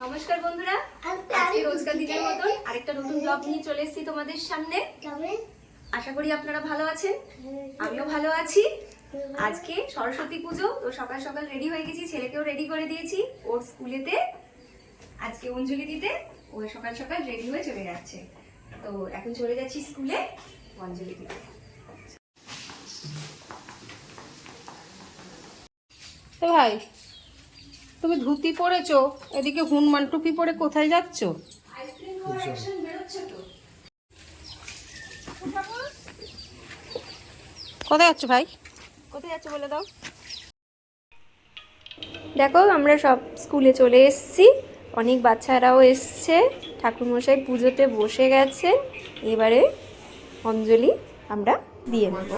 নমস্কার বন্ধুরা, আজকে রোজকার দিনের মতন আরেকটা নতুন ব্লগ নিয়ে চলে এসেছি তোমাদের সামনে। আশা করি আপনারা ভালো আছেন, আমিও ভালো আছি। আজকে সরস্বতী পুজো, তো সকাল সকাল রেডি হয়ে গেছি, ছেলেকেও রেডি করে দিয়েছি ওর স্কুলেতে আজকে অঞ্জলি দিতে। ও সকাল সকাল রেডি হয়ে চলে যাচ্ছে, তো এখন চলে যাচ্ছি স্কুলে অঞ্জলি দিতে। তো ভাই, তুমি ধুতি পরেছো, এদিকে হনুমান টুপি পরে কোথায় যাচ্ছ? আইসক্রিম কালেকশন বেরোচ্ছে তো। কোথায় যাচ্ছ ভাই? কোথায় যাচ্ছ বলে দাও। দেখো আমরা সব স্কুলে চলে এসেছি, অনেক বাচ্চারাও এসছে, ঠাকুরমশাই পুজোতে বসে গেছেন। এবারে অঞ্জলি আমরা দিয়ে নেব।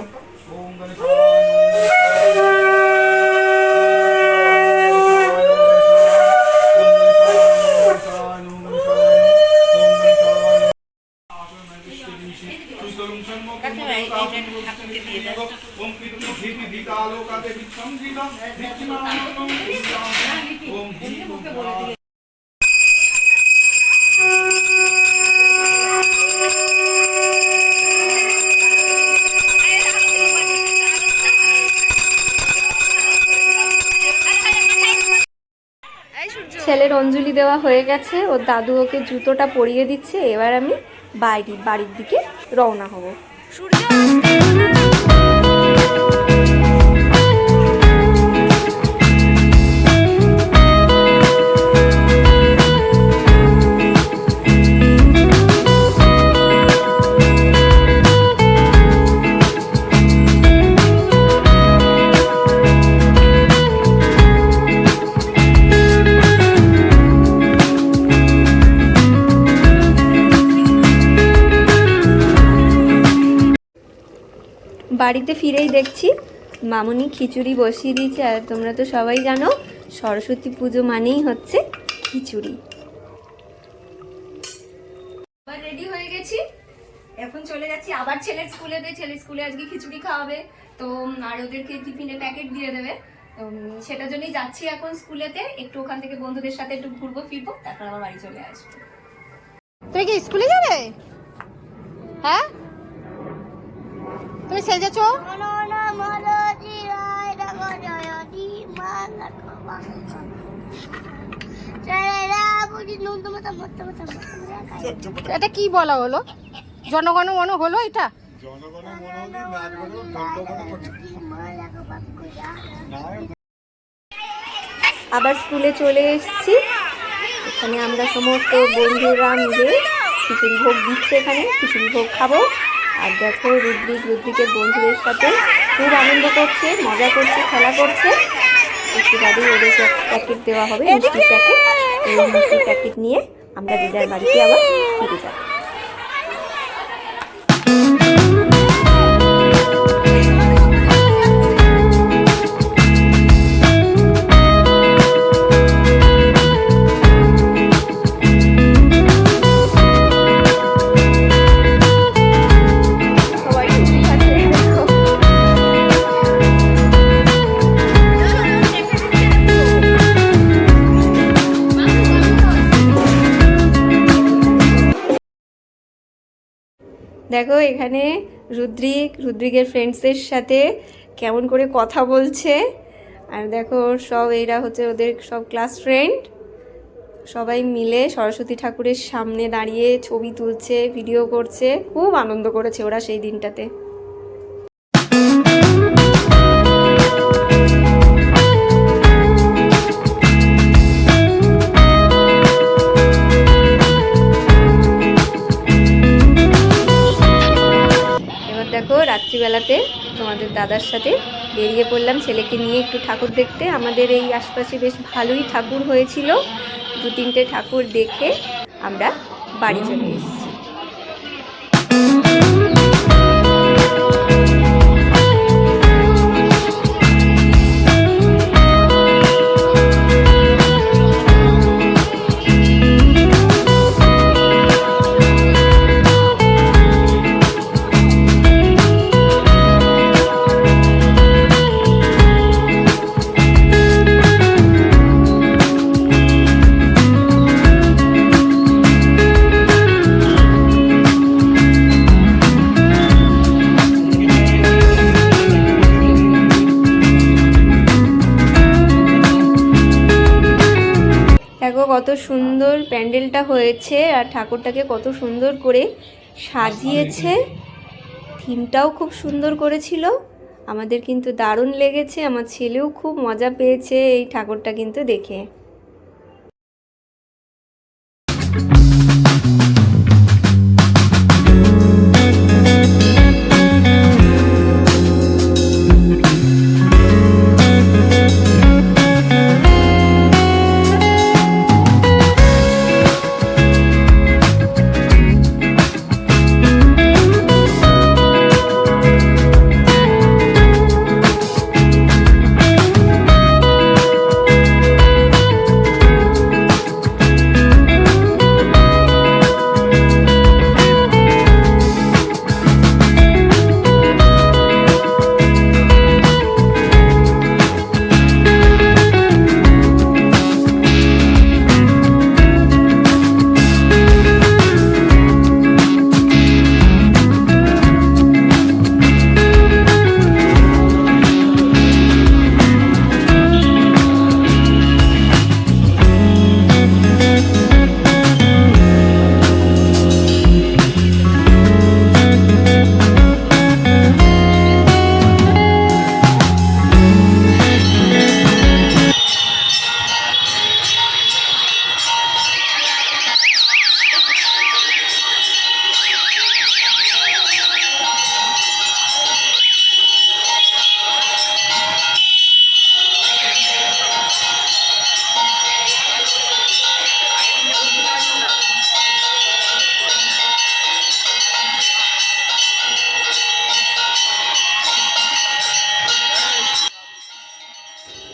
ছেলের অঞ্জলি দেওয়া হয়ে গেছে, ওর দাদু ওকে জুতোটা পরিয়ে দিচ্ছে। এবার আমি বাড়ির দিকে রওনা হব। বাড়িতে ফিরেই দেখছি মামুনি খিচুড়ি বসিয়ে দিয়েছে। আর তোমরা তো সবাই জানো সরস্বতী পুজো মানেই হচ্ছে খিচুড়ি। আবার রেডি হয়ে গেছি, এখন চলে যাচ্ছি আবার ছেলের স্কুলেতে। ছেলের স্কুলে আজকে খিচুড়ি খাওয়াবে, তো আর ওদেরকে টিফিনে প্যাকেট দিয়ে দেবে, সেটার জন্যই যাচ্ছি এখন স্কুলেতে। একটু ওখান থেকে বন্ধুদের সাথে একটু ঘুরবো ফিরবো, তারপর আবার বাড়ি চলে আসবো। তুমি কি স্কুলে যাবে? হ্যাঁ, তুমি সেজেছো? এটা কি বলা হলো? জনগণ মন হলো এটা? আবার স্কুলে চলে এসেছি, এখানে আমরা সমস্ত বন্ধুরা মিলে খিচুড়ি ভোগ দিচ্ছে, এখানে খিচুড়ি ভোগ খাবো। আর দেখো রুদ্রিকের বন্ধুদের সাথে খুব আনন্দ করছে, মজা করছে, খেলা করছে। একটু বাদেই ওদের প্যাকেট দেওয়া হবে, মিষ্টির প্যাকেট। এই মিষ্টির প্যাকেট নিয়ে আমরা যে যার বাড়িতে আবার ফিরে যাব। দেখো এখানে রুদ্রিকের ফ্রেন্ডসদের সাথে কেমন করে কথা বলছে। আর দেখো সব এরা হচ্ছে ওদের সব ক্লাস ফ্রেন্ড, সবাই মিলে সরস্বতী ঠাকুরের সামনে দাঁড়িয়ে ছবি তুলছে, ভিডিও করছে। খুব আনন্দ করেছে ওরা সেই দিনটাতে। দেখো রাত্রিবেলাতে তোমাদের দাদার সাথে বেরিয়ে পড়লাম ছেলেকে নিয়ে একটু ঠাকুর দেখতে। আমাদের এই আশপাশে বেশ ভালোই ঠাকুর হয়েছিল, 2-3টে ঠাকুর দেখে আমরা বাড়ি চলে এসেছি। দেখো কত সুন্দর প্যান্ডেলটা হয়েছে আর ঠাকুরটাকে কত সুন্দর করে সাজিয়েছে। থিমটাও খুব সুন্দর করেছিল। আমাদের কিন্তু দারুণ লেগেছে, আমার ছেলেও খুব মজা পেয়েছে এই ঠাকুরটা কিন্তু দেখে।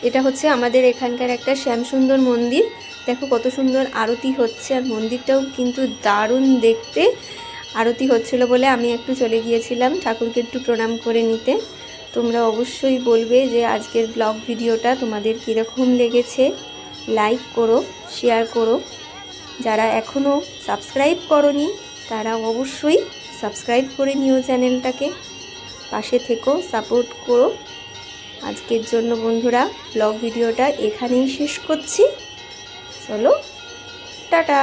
এটা হচ্ছে আমাদের এখানকার একটা শ্যামসুন্দর মন্দির। দেখো কত সুন্দর আরতি হচ্ছে, আর মন্দিরটাও কিন্তু দারুণ দেখতে। আরতি হচ্ছিল বলে আমি একটু চলে গিয়েছিলাম ঠাকুরকে একটু প্রণাম করে নিতে। তোমরা অবশ্যই বলবে যে আজকের ব্লগ ভিডিওটা তোমাদের কীরকম লেগেছে। লাইক করো, শেয়ার করো। যারা এখনও সাবস্ক্রাইব করোনি তারা অবশ্যই সাবস্ক্রাইব করে নিও চ্যানেলটাকে, পাশে থেকো, সাপোর্ট করো। আজকের জন্য বন্ধুরা ব্লগ ভিডিওটা এখানেই শেষ করছি। চলো টাটা।